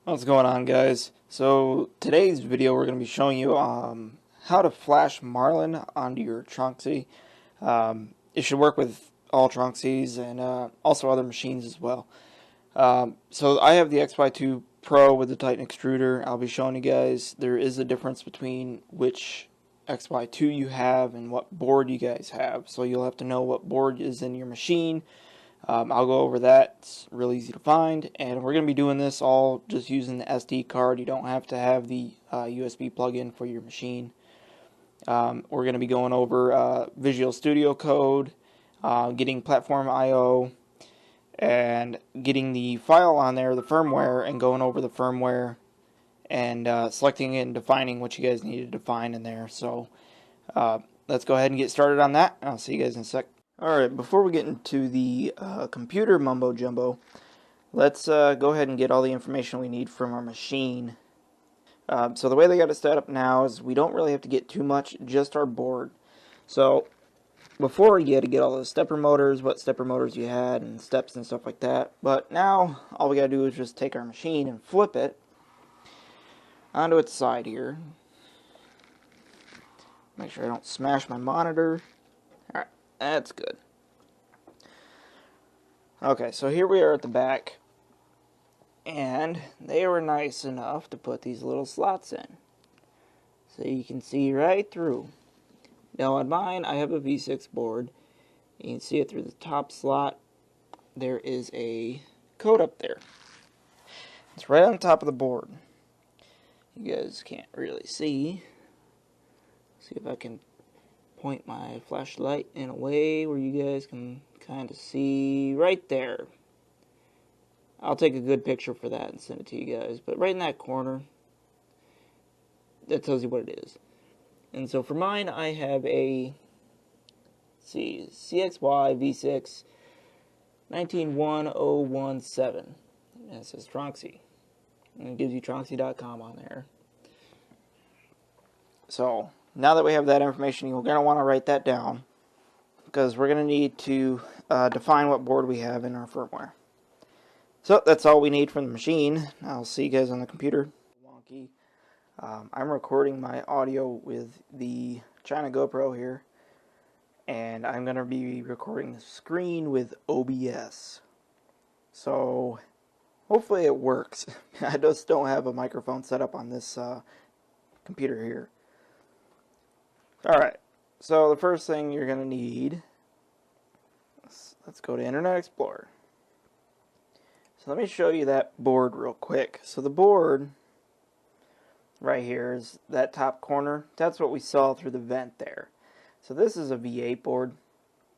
What's going on, guys? So today's video we're going to be showing you how to flash Marlin onto your Tronxy. It should work with all Tronxys and also other machines as well. So I have the XY-2PRO with the Titan extruder. I'll be showing you guys there is a difference between which XY2 you have and what board you guys have. So you'll have to know what board is in your machine. I'll go over that. It's real easy to find, and we're going to be doing this all just using the SD card. You don't have to have the USB plug-in for your machine. We're going to be going over Visual Studio Code, getting platform I/O, and getting the file on there, the firmware, and going over the firmware and selecting it and defining what you guys need to define in there. So let's go ahead and get started on that. I'll see you guys in a sec. Alright, before we get into the computer mumbo jumbo, let's go ahead and get all the information we need from our machine. So the way they got it set up now is we don't really have to get too much, just our board. So before you had to get all the stepper motors, what stepper motors you had, and steps and stuff like that. But now all we got to do is just take our machine and flip it onto its side here. Make sure I don't smash my monitor. Alright. That's good. Okay, so here we are at the back, and they were nice enough to put these little slots in, so you can see right through. Now on mine, I have a V6 board. You can see it through the top slot. There is a code up there. It's right on top of the board. You guys can't really see. See if I can point my flashlight in a way where you guys can kind of see right there. I'll take a good picture for that and send it to you guys, but right in that corner, that tells you what it is. And so for mine, I have a CXY V6 191017, and it says Tronxy, and it gives you Tronxy.com on there. So now that we have that information, you're going to want to write that down, because we're going to need to define what board we have in our firmware. So that's all we need from the machine. I'll see you guys on the computer. Wonky. I'm recording my audio with the China GoPro here, and I'm going to be recording the screen with OBS. So hopefully it works. I just don't have a microphone set up on this computer here. Alright, so the first thing you're going to need, let's go to Internet Explorer. So let me show you that board real quick. So the board right here is that top corner. That's what we saw through the vent there. So this is a V8 board.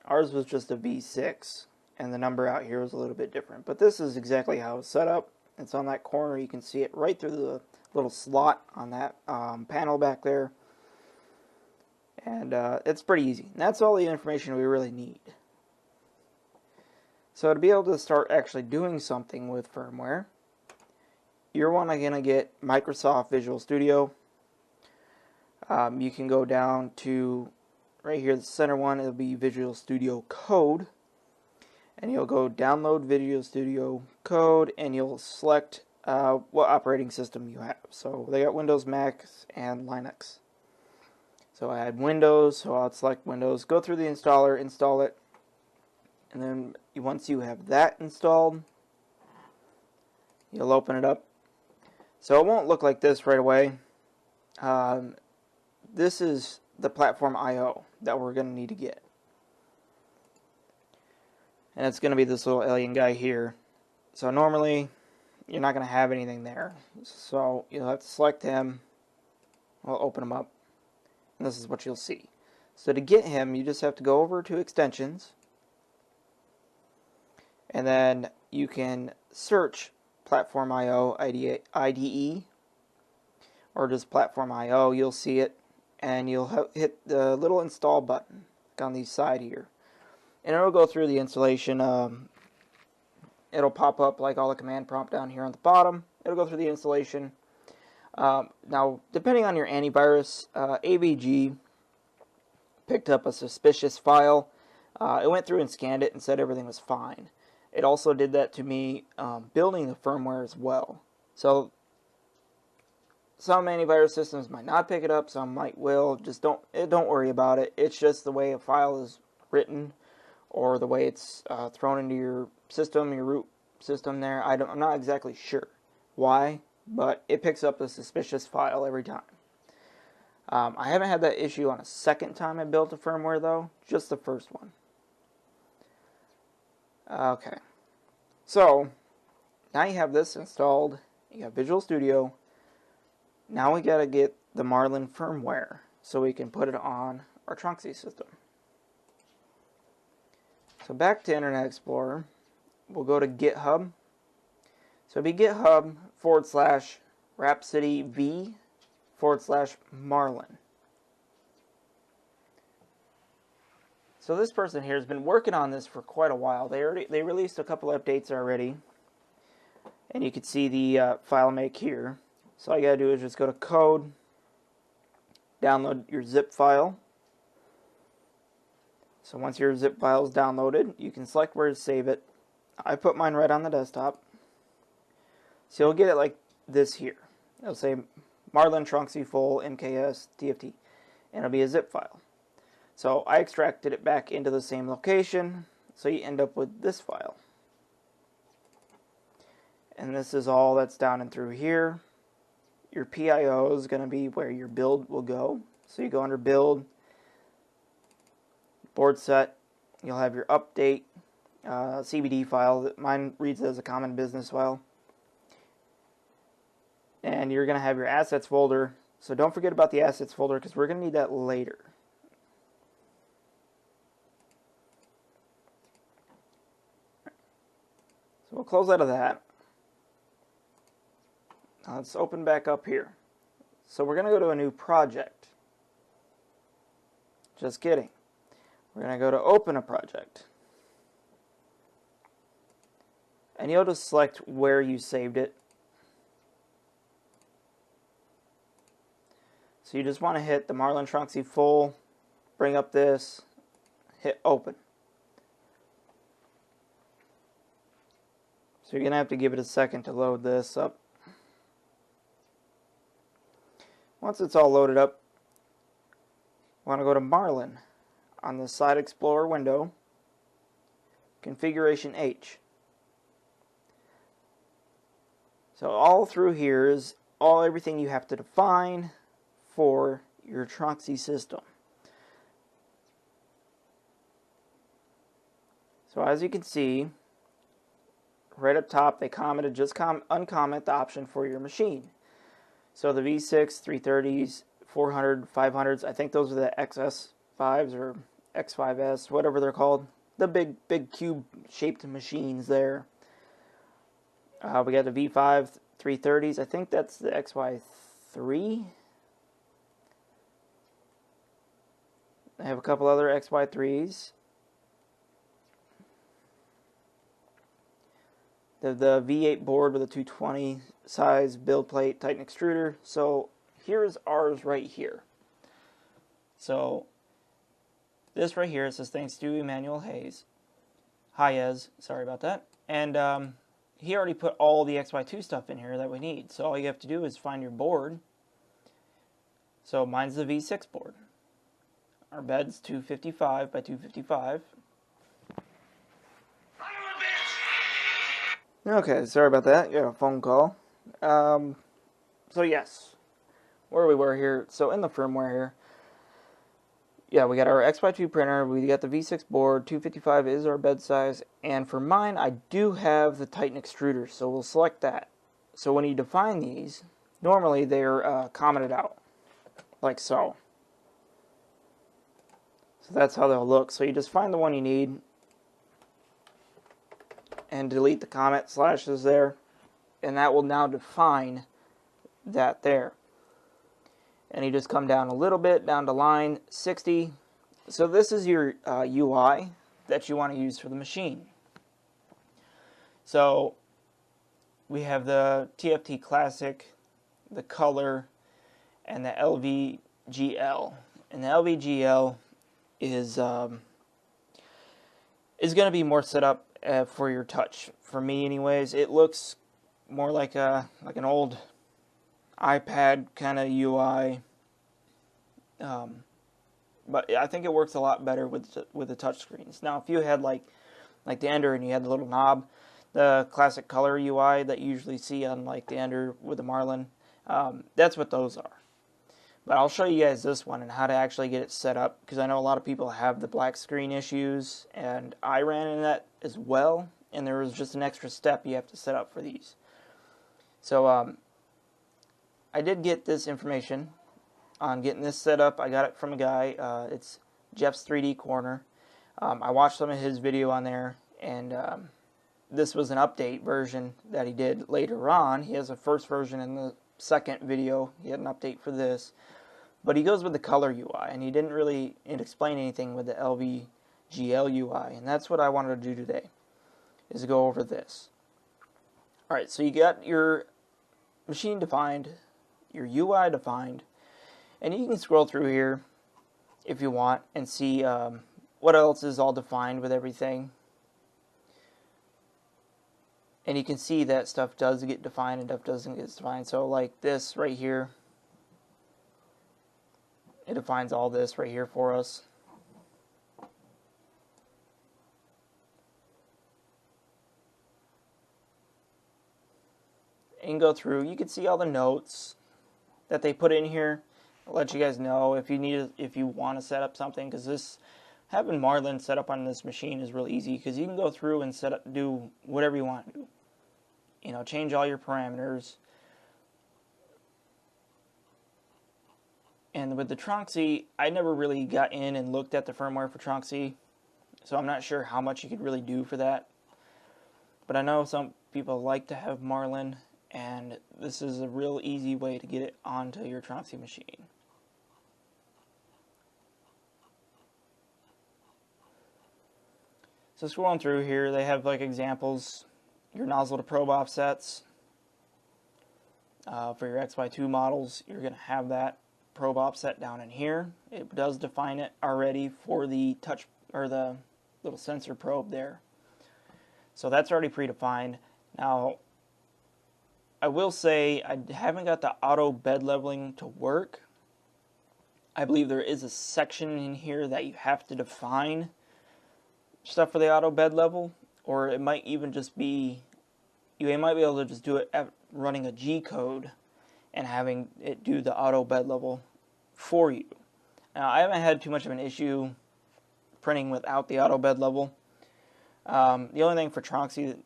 Ours was just a V6, and the number out here was a little bit different. But this is exactly how it's set up. It's on that corner. You can see it right through the little slot on that panel back there. And it's pretty easy. And that's all the information we really need. So to be able to start actually doing something with firmware, you're going to get Microsoft Visual Studio. You can go down to right here, the center one, it'll be Visual Studio Code. And you'll go download Visual Studio Code, and you'll select what operating system you have. So they got Windows, Mac, and Linux. So I had Windows, so I'll select Windows, go through the installer, install it, and then once you have that installed, you'll open it up. So it won't look like this right away. This is the platform I/O that we're going to need to get. And it's going to be this little alien guy here. So normally, you're not going to have anything there. So you'll have to select him. We'll open him up. And this is what you'll see. So to get him, you just have to go over to extensions, and then you can search Platform I/O IDE, or just Platform I/O. You'll see it, and you'll hit the little install button on the side here, and it'll go through the installation. It'll pop up like all the command prompt down here on the bottom. It'll go through the installation. Now, depending on your antivirus, AVG picked up a suspicious file. It went through and scanned it and said everything was fine. It also did that to me building the firmware as well. So some antivirus systems might not pick it up, some might will. Just don't worry about it. It's just the way a file is written, or the way it's thrown into your system, your root system there. I'm not exactly sure why, but it picks up a suspicious file every time. I haven't had that issue on a second time I built a firmware though, just the first one. Okay, so now you have this installed, you got Visual Studio. Now we gotta get the Marlin firmware so we can put it on our Tronxy system. So back to Internet Explorer, we'll go to GitHub. So it'd be github/rhapsodyv/Marlin. So this person here has been working on this for quite a while. They released a couple updates already, and you can see the file make here. So all you gotta do is just go to code, download your zip file. So once your zip file is downloaded, you can select where to save it. I put mine right on the desktop. So you'll get it like this here. It'll say Marlin Tronxy full MKS TFT, and it'll be a zip file. So I extracted it back into the same location, so you end up with this file. And this is all that's down and through here. Your PIO is going to be where your build will go. So you go under build, board set, you'll have your update, CBD file. Mine reads as a common business file. And you're going to have your assets folder. So don't forget about the assets folder because we're going to need that later. So we'll close out of that. Now let's open back up here. So we're going to go to a new project. Just kidding. We're going to go to open a project. And you'll just select where you saved it. So you just want to hit the Marlin Tronxy full, bring up this, hit open. So you're going to have to give it a second to load this up. Once it's all loaded up, I want to go to Marlin on the Side Explorer window, Configuration H. So all through here is everything you have to define for your Tronxy system. So as you can see, right up top they commented just uncomment the option for your machine. So the V6, 330s, 400, 500s, I think those are the XS5s or X5S, whatever they're called. The big cube-shaped machines there. We got the V5, 330s. I think that's the XY3. I have a couple other XY3s. The V8 board with a 220 size build plate, Titan extruder. So here's ours right here. So this right here, it says thanks to Emmanuel Hayes, sorry about that. And he already put all the XY2 stuff in here that we need. So all you have to do is find your board. So mine's the V6 board. Our bed's 255 by 255. Okay, sorry about that. Got a phone call. So yes, where we were here. So in the firmware here, yeah, we got our XY2 printer. We got the V6 board. 255 is our bed size. And for mine, I do have the Titan extruder, so we'll select that. So when you define these, normally they're commented out, like so. So that's how they'll look. So you just find the one you need and delete the comment slashes there, and that will now define that there. And you just come down a little bit, down to line 60. So this is your UI that you want to use for the machine. So we have the TFT Classic, the Color, and the Lvgl. And the Lvgl is going to be more set up for your touch. For me anyways, it looks more like an old iPad kind of UI. But I think it works a lot better with the touch screens. Now, if you had like the Ender and you had the little knob, the classic color UI that you usually see on like the Ender with the Marlin, that's what those are. But I'll show you guys this one and how to actually get it set up, because I know a lot of people have the black screen issues, and I ran into that as well, and there was just an extra step you have to set up for these. So I did get this information on getting this set up. I got it from a guy. It's Jeff's 3D Corner. I watched some of his video on there, and this was an update version that he did later on. He has a first version in the second video. He had an update for this. But he goes with the color UI, and he didn't really explain anything with the Lvgl Ui, and that's what I wanted to do today, is to go over this. Alright, so you got your machine defined, your UI defined, and you can scroll through here if you want and see what else is all defined with everything. And you can see that stuff does get defined and stuff doesn't get defined. So like this right here, it defines all this right here for us. And you can go through, you can see all the notes that they put in here. I'll let you guys know if you want to set up something, because this having Marlin set up on this machine is really easy, because you can go through and do whatever you want to do. You know, change all your parameters. And with the Tronxy, I never really got in and looked at the firmware for Tronxy, so I'm not sure how much you could really do for that. But I know some people like to have Marlin, and this is a real easy way to get it onto your Tronxy machine. So scrolling through here, they have like examples, your nozzle to probe offsets. For your XY2 models, you're going to have that probe offset down in here. It does define it already for the touch, or the little sensor probe there. So that's already predefined. Now, I will say I haven't got the auto bed leveling to work. I believe there is a section in here that you have to define stuff for the auto bed level, or it might even just be, you might be able to just do it running a G code and having it do the auto bed level for you. Now, I haven't had too much of an issue printing without the auto bed level. The only thing for Tronxy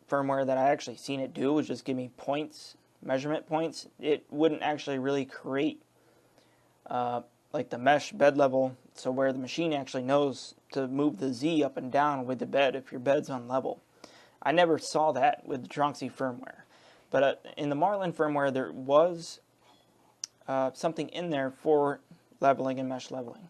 firmware that I actually seen it do was just give me points, measurement points. It wouldn't actually really create like the mesh bed level, so where the machine actually knows to move the Z up and down with the bed if your bed's on level. I never saw that with the Tronxy firmware. But in the Marlin firmware, there was something in there for leveling and mesh leveling.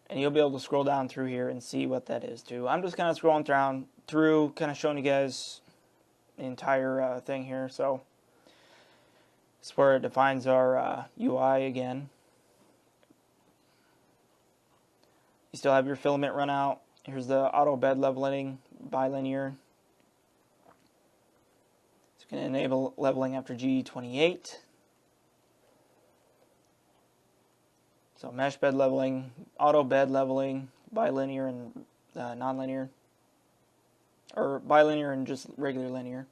And you'll be able to scroll down through here and see what that is too. I'm just kind of scrolling down through, kind of showing you guys the entire thing here. So it's where it defines our UI again. You still have your filament run out. Here's the auto bed leveling bilinear. It's going to enable leveling after G28. So mesh bed leveling, auto bed leveling, bilinear and nonlinear, or bilinear and just regular linear.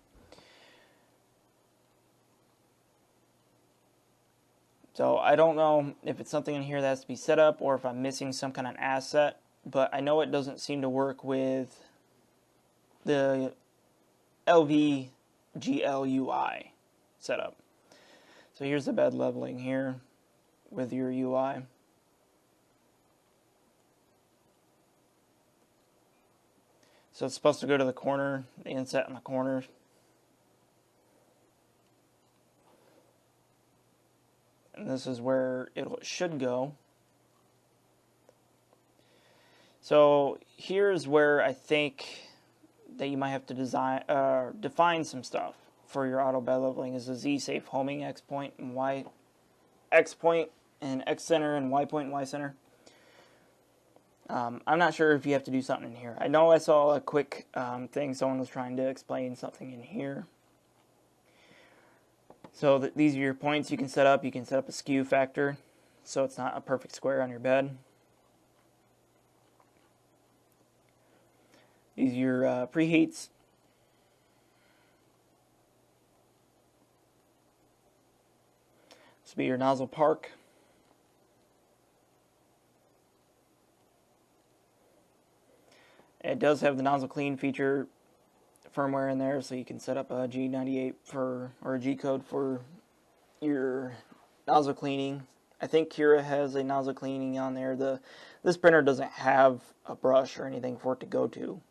So I don't know if it's something in here that has to be set up or if I'm missing some kind of asset, but I know it doesn't seem to work with the Lvgl Ui setup. So here's the bed leveling here with your UI. So it's supposed to go to the corner, the inset in the corner. And this is where it should go. So here's where I think that you might have to define some stuff for your auto bed leveling, is a Z-safe homing X point and Y X point and X center and Y point and Y center. I'm not sure if you have to do something in here. I know I saw a quick thing, someone was trying to explain something in here. So these are your points you can set up. You can set up a skew factor, so it's not a perfect square on your bed. These are your preheats. This will be your nozzle park. It does have the nozzle clean feature firmware in there, so you can set up a G98 or a G code for your nozzle cleaning. I think Cura has a nozzle cleaning on there. This printer doesn't have a brush or anything for it to go to.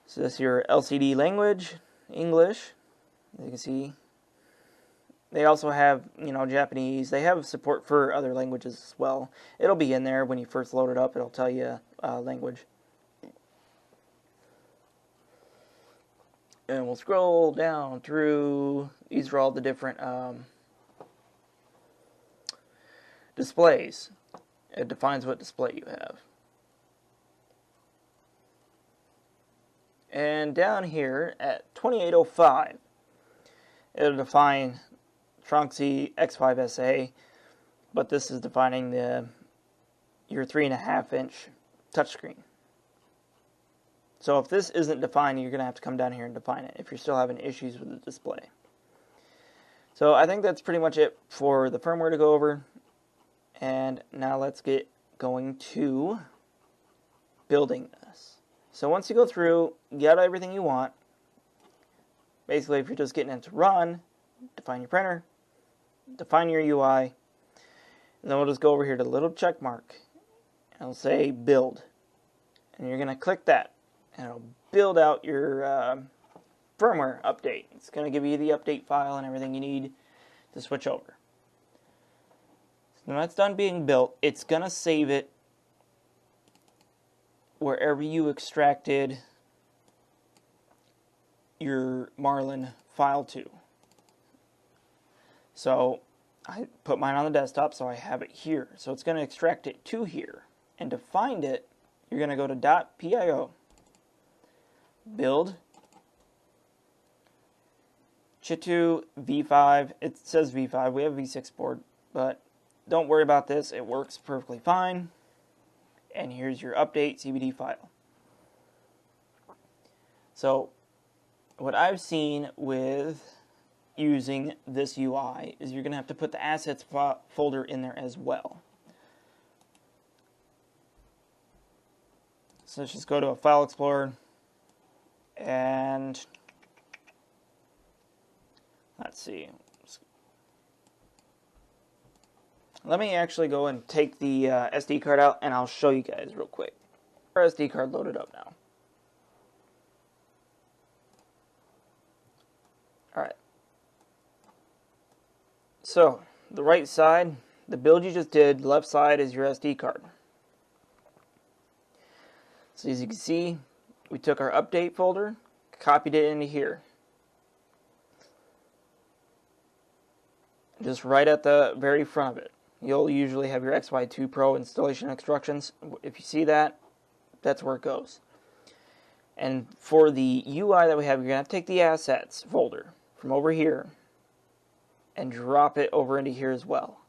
So this is your LCD language, English. As you can see, they also have, Japanese. They have support for other languages as well. It'll be in there when you first load it up. It'll tell you language. And we'll scroll down through. These are all the different displays. It defines what display you have. And down here at 2805, it'll define Tronxy X5SA, but this is defining your 3.5-inch touchscreen. So if this isn't defined, you're going to have to come down here and define it if you're still having issues with the display. So I think that's pretty much it for the firmware to go over. And now let's get going to building this. So once you go through, get everything you want. Basically, if you're just getting it to run, define your printer, define your UI, and then we'll just go over here to the little check mark, and it'll say build. And you're going to click that, and it'll build out your firmware update. It's going to give you the update file and everything you need to switch over. So when that's done being built, it's going to save it wherever you extracted your Marlin file to. So I put mine on the desktop, so I have it here. So it's going to extract it to here. And to find it, you're going to go to .pio, build, Chitu V5. It says V5. We have V6 board, but don't worry about this. It works perfectly fine. And here's your update CBD file. So what I've seen with using this UI is you're going to have to put the assets folder in there as well. So let's just go to a file explorer and let's see. Let me actually go and take the SD card out and I'll show you guys real quick. Our SD card loaded up now. Alright. So, the right side, the build you just did, left side is your SD card. So as you can see, we took our update folder, copied it into here. Just right at the very front of it. You'll usually have your XY-2PRO installation instructions. If you see that, that's where it goes. And for the UI that we have, you're going to have to take the assets folder from over here and drop it over into here as well.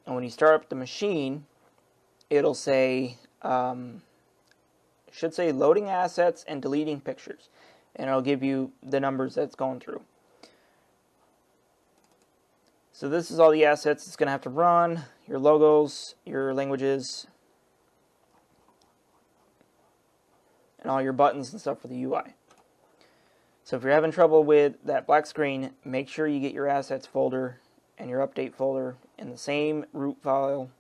And when you start up the machine, it'll say, should say loading assets and deleting pictures. And it'll give you the numbers that's going through. So this is all the assets it's going to have to run, your logos, your languages, and all your buttons and stuff for the UI. So if you're having trouble with that black screen, make sure you get your assets folder and your update folder in the same root file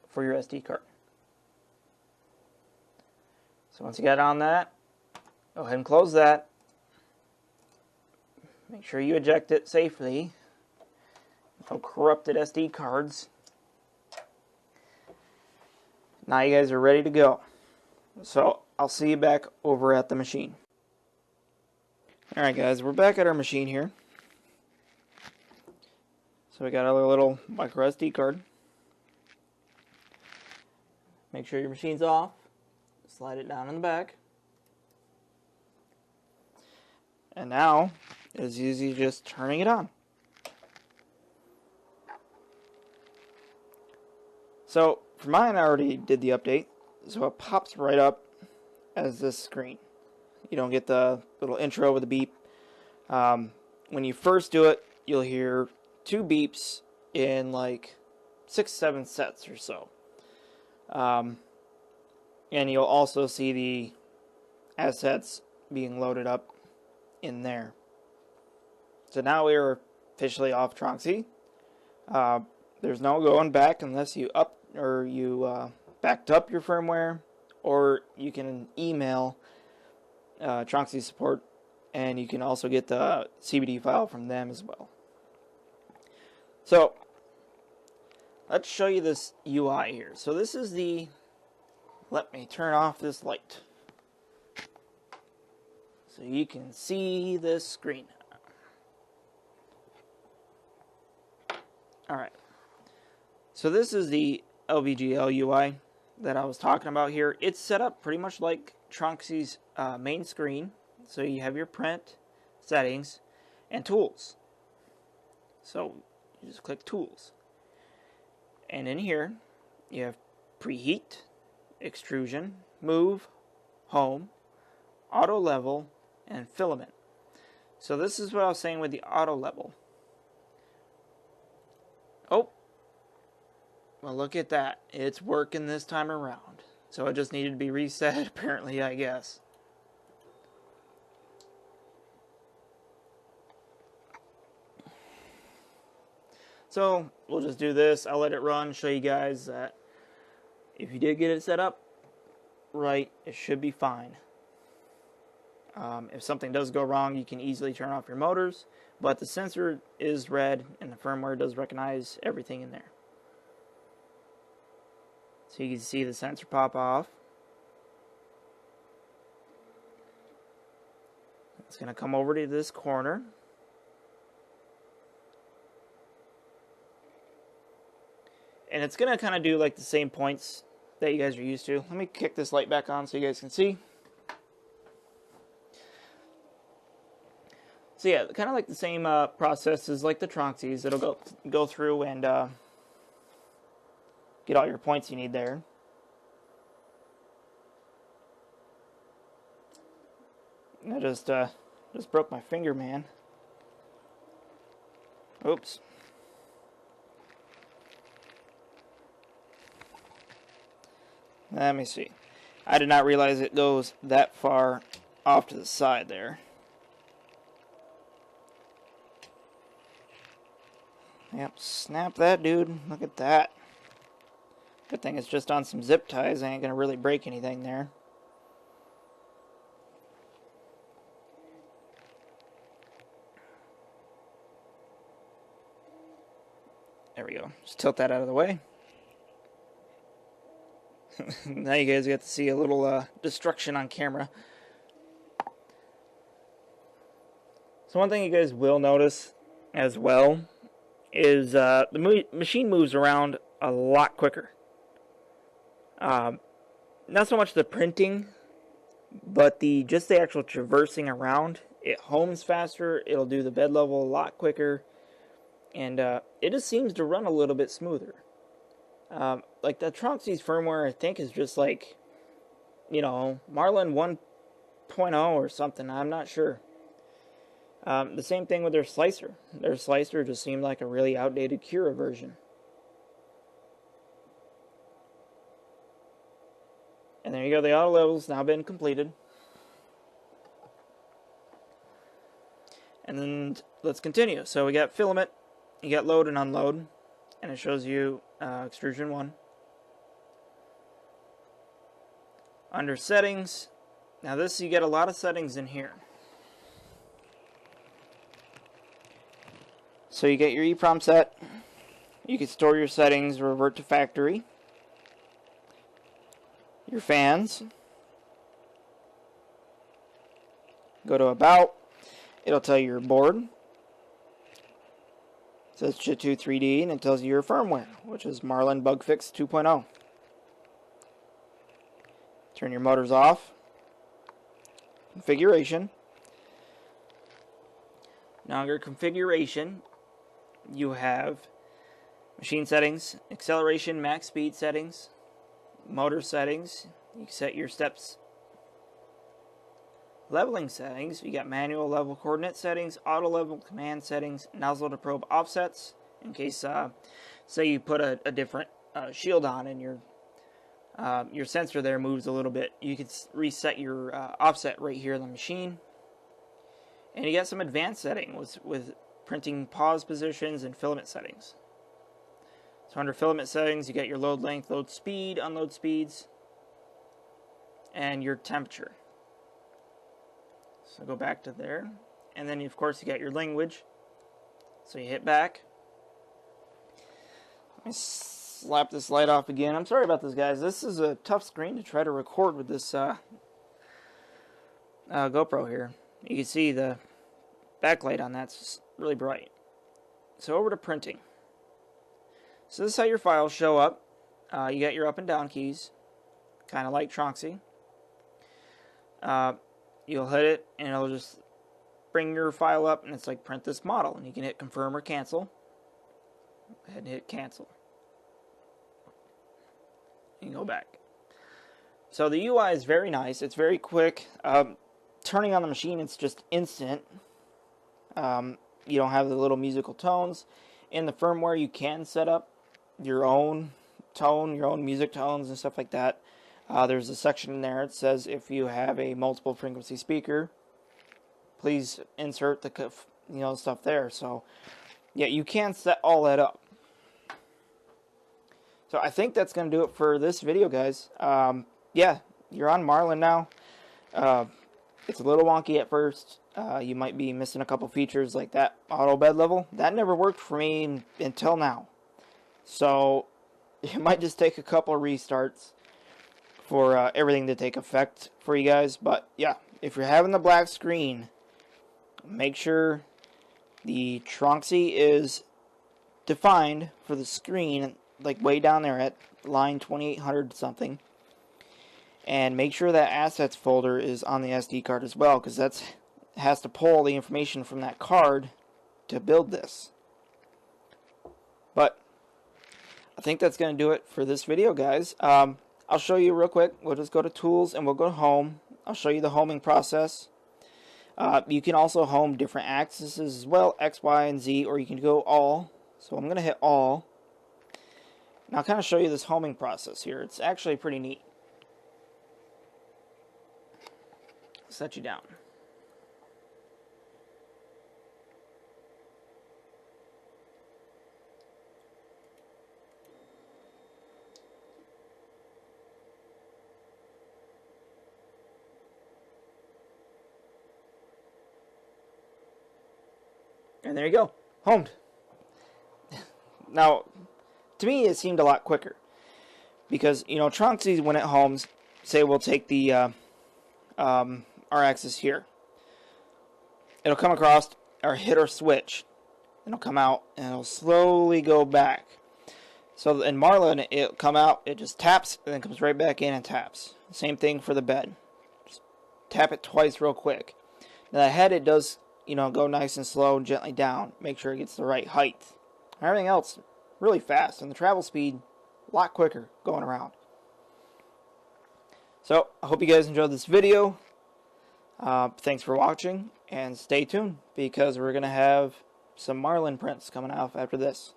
for your SD card. So once you get on that, go ahead and close that. Make sure you eject it safely. No corrupted SD cards. Now you guys are ready to go. So I'll see you back over at the machine. Alright guys, we're back at our machine here. So we got our little micro SD card. Make sure your machine's off. Slide it down in the back. And now, it's easy just turning it on. So, for mine, I already did the update. So it pops right up as this screen. You don't get the little intro with the beep. When you first do it, you'll hear 2 beeps in like 6-7 sets or so. And you'll also see the assets being loaded up in there. So now we are officially off Tronxy. There's no going back unless you backed up your firmware, or you can email Tronxy support, and you can also get the CBD file from them as well. So let's show you this UI here. So this is the, let me turn off this light so you can see this screen. Alright, so this is the Lvgl Ui that I was talking about here. It's set up pretty much like Tronxy's main screen. So you have your print, settings, and tools. So you just click tools. And in here, you have preheat, extrusion, move, home, auto level, and filament. So this is what I was saying with the auto level. Oh, well, look at that. It's working this time around. So it just needed to be reset, apparently, I guess. So we'll just do this. I'll let it run, show you guys that if you did get it set up right, it should be fine. If something does go wrong, you can easily turn off your motors, but the sensor is red and the firmware does recognize everything in there. So you can see the sensor pop off. It's going to come over to this corner. And it's going to kind of do like the same points that you guys are used to. Let me kick this light back on so you guys can see. So yeah, kind of like the same process as like the Tronxys. It'll go through and get all your points you need there. I just broke my finger, man. Oops. Let me see. I did not realize it goes that far off to the side there. Yep, snap that, dude. Look at that. Good thing it's just on some zip ties. I ain't gonna really break anything there. There we go. Just tilt that out of the way. Now you guys get to see a little destruction on camera. So one thing you guys will notice as well is the machine moves around a lot quicker. Not so much the printing, but just the actual traversing around. It homes faster, it'll do the bed level a lot quicker, and it just seems to run a little bit smoother. Like the Tronxy's firmware, I think, is just like, you know, Marlin 1.0 or something, I'm not sure. The same thing with their slicer. Their slicer just seemed like a really outdated Cura version. And there you go, the auto level's now been completed. And then let's continue. So we got filament, you got load and unload, and it shows you extrusion 1. Under settings, now this, you get a lot of settings in here. So you get your EEPROM set, you can store your settings, revert to factory, your fans, go to about, it'll tell you your board, says Chit2 3D, and it tells you your firmware, which is Marlin Bug Fix 2.0. Turn your motors off. Configuration. Now under configuration, you have machine settings, acceleration, max speed settings, motor settings. You can set your steps. Leveling settings, you got manual level coordinate settings, auto level command settings, nozzle to probe offsets, in case, say you put a different shield on and your sensor there moves a little bit. You can reset your offset right here in the machine. And you got some advanced settings with printing pause positions and filament settings. So under filament settings, you got your load length, load speed, unload speeds, and your temperature. So go back to there, and then of course you got your language. So you hit back. Let me slap this light off again. I'm sorry about this, guys. This is a tough screen to try to record with this GoPro here. You can see the backlight on that's really bright. So over to printing. So this is how your files show up. You got your up and down keys, kind of like Tronxy. You'll hit it and it'll just bring your file up, and it's like print this model, and you can hit confirm or cancel. Go ahead and hit cancel. You can go back. So the UI is very nice. It's very quick. Turning on the machine, it's just instant. You don't have the little musical tones. In the firmware, you can set up your own tone, your own music tones and stuff like that. There's a section in there. It says if you have a multiple frequency speaker, please insert the stuff there. So yeah, you can set all that up. So I think that's going to do it for this video, guys. Yeah, you're on Marlin now. It's a little wonky at first. You might be missing a couple features like that auto bed level. That never worked for me until now. So it might just take a couple of restarts for everything to take effect for you guys. But yeah, if you're having the black screen, make sure the Tronxy is defined for the screen, like way down there at line 2800 something. And make sure that assets folder is on the SD card as well, because that's has to pull the information from that card to build this. But I think that's going to do it for this video, guys. I'll show you real quick. We'll just go to Tools and we'll go to Home. I'll show you the homing process. You can also home different axes as well, X, Y, and Z, or you can go All. So I'm going to hit All. And I'll kind of show you this homing process here. It's actually pretty neat. I'll set you down. And there you go, homed. Now, to me, it seemed a lot quicker because, you know, Tronxy, when it homes, say we'll take the our axis here. It'll come across or hit our switch. It'll come out and it'll slowly go back. So in Marlin, it'll come out, it just taps, and then comes right back in and taps. Same thing for the bed. Just tap it twice real quick. Now the head, it does, you know, go nice and slow and gently down. Make sure it gets the right height. Everything else, really fast. And the travel speed, a lot quicker going around. So, I hope you guys enjoyed this video. Thanks for watching. And stay tuned, because we're going to have some Marlin prints coming out after this.